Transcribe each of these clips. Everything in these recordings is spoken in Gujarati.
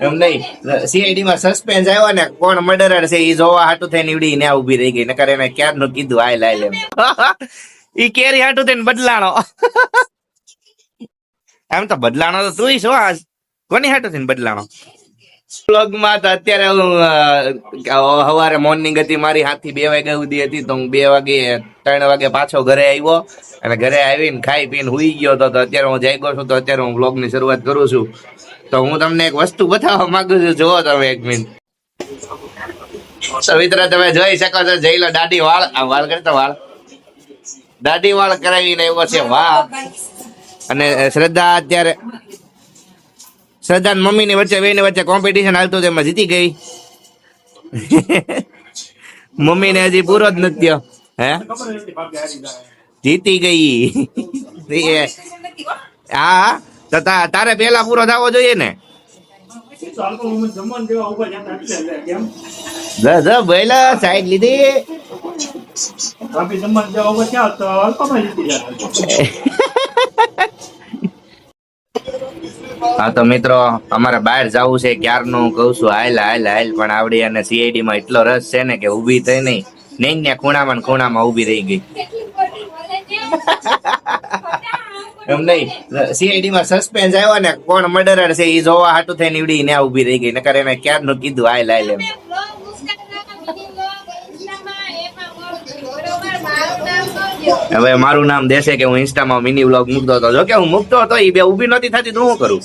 એમ નહીં, સીઆઈડી માં સસ્પેન્સ આવ્યો ને કોણ મર્ડરર છે એ જોવા હાટું થઈને ઈવડી ને ઉભી રહી ગઈ, નકર એને ક્યારનું કીધું હાલ હાલ એમ. ઈ કેરી હાટું થઈને બદલાણો. એમ તો બદલાણો તો તું છો, આજ કોની હાટું થઈને બદલાણો. વ્લોગમાં તો અત્યારે હું સવારે મોર્નિંગ હતી મારી, 7 થી 2 વાગ્યા સુધી હતી, તો હું 2 વાગે 3 વાગે પાછો ઘરે આવ્યો અને ઘરે આવીને ખાઈ પીને હુઈ ગયો હતો. તો અત્યારે હું જાગ્યો છું, તો અત્યારે હું વ્લોગ ની શરૂઆત કરું છું. તો હું તમને એક વસ્તુ બતાવવા માંગુ છું, જુઓ તમે 1 મિનિટ. તો મિત્રો તમે જોઈ શકો છો, જઈ લો દાઢી વાળ, આ વાળ કરતા વાળ, દાઢી વાળ કરાવીને આવ્યો છે. વાહ. અને શ્રદ્ધા અત્યારે, શ્રદ્ધા મમ્મી ની વચ્ચે બે ની વચ્ચે કોમ્પિટિશન હાલતું, એમાં જીતી ગઈ. મમ્મી ને હજી પૂરો જ નથી થયો. હે જીતી ગઈ. હા તો તારે પેલા પૂરો થવો જોઈએ ને. બોલા સાઈડ લીધી. હા તો મિત્રો અમારે બહાર જવું છે ક્યારનું કહું છું, હાલ હાલ હાલ, પણ આવડી અને સીઆઈડી માં એટલો રસ છે ને કે ઉભી થઈ નહીં ને ખૂણામાં ખૂણામાં ઉભી રહી ગઈ. એમ નહીં, સીઆઈડી માં સસ્પેન્સ આવ્યો ને કોણ મર્ડરર છે એ જોવા હાટું થઈને ઈવડી ને ઉભી રહી ગઈ, નકર એને ક્યારનું કીધું હાલ હાલ એમ. હવે મારું નામ દેશે કે હું ઇન્સ્ટામાં મિની વ્લોગ મૂકતો હતો, જો કે હું મૂકતો હતો એ બે ઉભી નહોતી થતી તો હું કરું.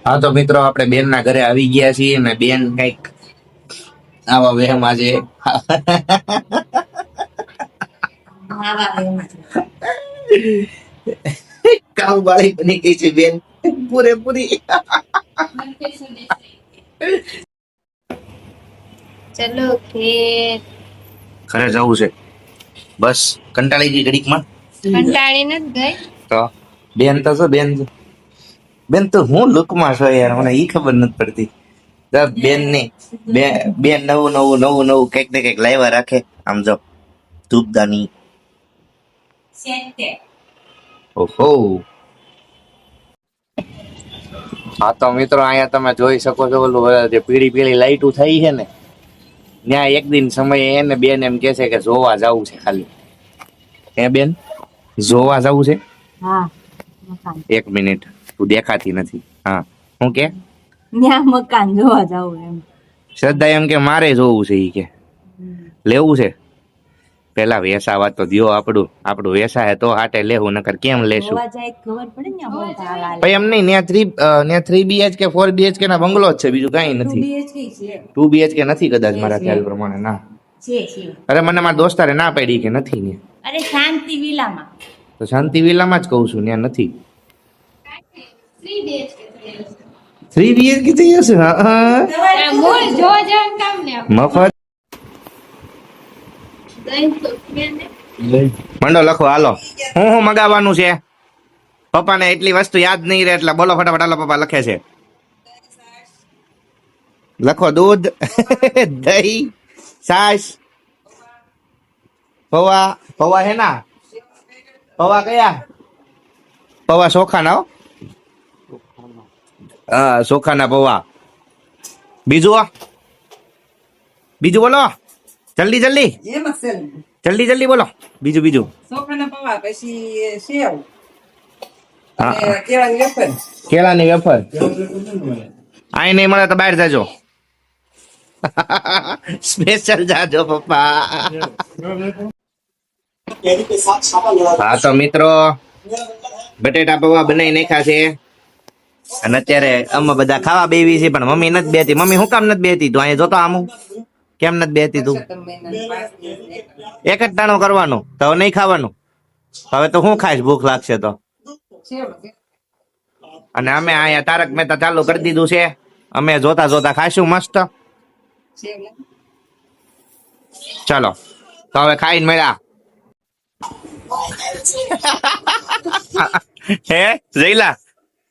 હા તો મિત્રો આપણે બેન ના ઘરે આવી ગયા છીએ ને બેન કઈક આવા વહેમાં છે. કામવાળી બની ગઈ છે બેન પૂરેપૂરી. ચલો ઘરે જવું છે, બસ કંટાળી ગઈ ઘડીકમાં. કંટાળી નથી ગઈ તો બેન તો છો, બેન તો હું લુકમાં છો યાર, મને ઈ ખબર નથી પડતી. બેન ની બેન નવું કઈક ને કઈક લાવ્યા રાખે. આમ જો ધૂપદાની. ઓહો. હા તો મિત્રો અહીંયા તમે જોઈ શકો છો, ઓલું જે પીળી લાઈટું થઈ છે ને, ત્યાં એક દિન સમયે એને બેન એમ કે છે કે જોવા જવું છે ખાલી. હે બેન, જોવા જવું છે? હા. 1 મિનિટ, તું દેખાતી નથી. હા હું કે ત્યાં મકાન જોવા જાવું એમ. શ્રદ્ધા એમ કે મારે જોવું છે, ઈ કે લેવું છે. પેલા વેસાવા તો દ્યો, આપણું વેસા તો હાટે લેવું, નકર કેમ લેશું? જોવા જાય ખબર પડે ને હું તારા ભાઈ એમ નહીં, ત્યાં 3 BHK 4 BHK ના બંગલો જ છે, બીજું કઈ નથી. 2 BHK નથી કદાચ મારા ખ્યાલ પ્રમાણે. ના છે. અરે મને મારા દોસ્તારે ના પાડી કે નથી ને. અરે શાંતિ વિલામાં. તો શાંતિ વિલામાં જ કહું છું, ત્યાં નથી. 3 BHK થઈ હશે. હા મફત મંડો લખો હાલો. હું મગાવવાનું છે? પપ્પાને એટલી વસ્તુ યાદ નહીં રહે, એટલે બોલો ફટાફટ. હાલો પપ્પા લખે છે, લખો. દૂધ, દહીં, છાશ, પૌવા હે ના? પૌવા કયા? પૌવા ચોખાના હો. હા ચોખાના પૌવા. બીજું બોલો, જલ્દી બોલો. બીજું ચોખાના પૌવા, પછી સેવ, હા, કેળાની વેફર. કેળાની વેફર. આઈ નહીં મળે તો બહાર જાજો. સ્પેશિયલ જાજો પપ્પા. હા તો મિત્રો બટેટા પૌવા બનાવી નાખ્યા છે અને અત્યારે અમે બધા ખાવા બેવી છે, પણ મમ્મી નથી બેતી. મમ્મી શું કામ નથી બેતી? તું અહીંયા જોતો આમું કેમ નથી બેતી તું? એક જ ટાણું કરવાનું, તો નહીં ખાવાનું. હવે તો હું ખાઈશ, ભૂખ લાગશે તો. અને અમે અહીંયા તારક મહેતા ચાલુ કરી દીધું છે, અમે જોતા ખાઈશું મસ્ત. ચાલો તો હવે ખાઈને મળ્યા. હે જઈલા,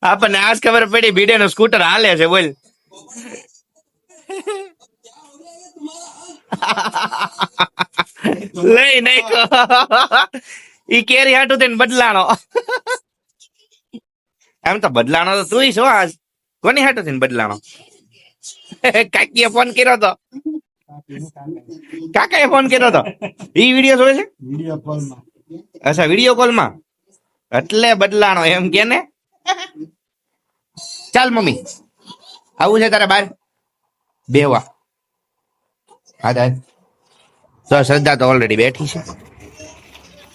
આપણને આજ ખબર પડી ભીડે નું સ્કૂટર હાલે છે. બોલ. લઈ નહીં ઈ કેરી હાટું થઈને બદલાણો. એમ તો બદલાણો તો તું છો આજ. કોની હાટો થઈને બદલાણો? કાકીએ ફોન કર્યો તો. કાકાએ ફોન કર્યો તો. ઈ વિડીયો જોવે છે? વિડીયો કોલમાં. અચ્છા, વિડીયો કોલમાં. એટલે બદલાણો એમ કે ને. ચાલ મમ્મી, આવું છે તારે બાર બેવા. હા તાર તો શ્રદ્ધા તો ઓલરેડી બેઠી છે.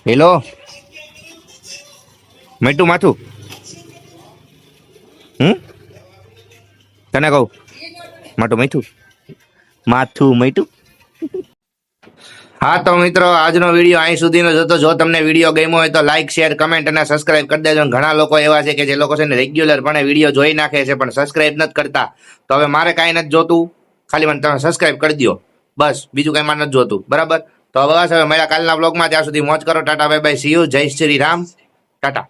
હેલો મેટું માથું. તને કહું માટું મીઠું માથું મીઠું. હા તો મિત્રો, આજનો વિડીયો અહીં સુધીનો જ હતો. જો તમને વિડીયો ગમ્યો હોય તો લાઈક, શેર, કમેન્ટ અને સબસ્ક્રાઇબ કરી દેજો. ઘણા લોકો એવા છે કે જે લોકો છે ને રેગ્યુલર પણ વિડીયો જોઈ નાખે છે પણ સબસ્ક્રાઇબ નથી કરતા. તો હવે મારે કાંઈ નથી જોતું, ખાલી મને તમે સબસ્ક્રાઇબ કરી દો બસ, બીજું કઈ મારે નથી જોતું. બરાબર? તો બસ હવે મળ્યા કાલના બ્લોગમાં. ત્યાં સુધી મોજ કરો. Tata bye bye, C you. જય શ્રી રામ. ટાટા.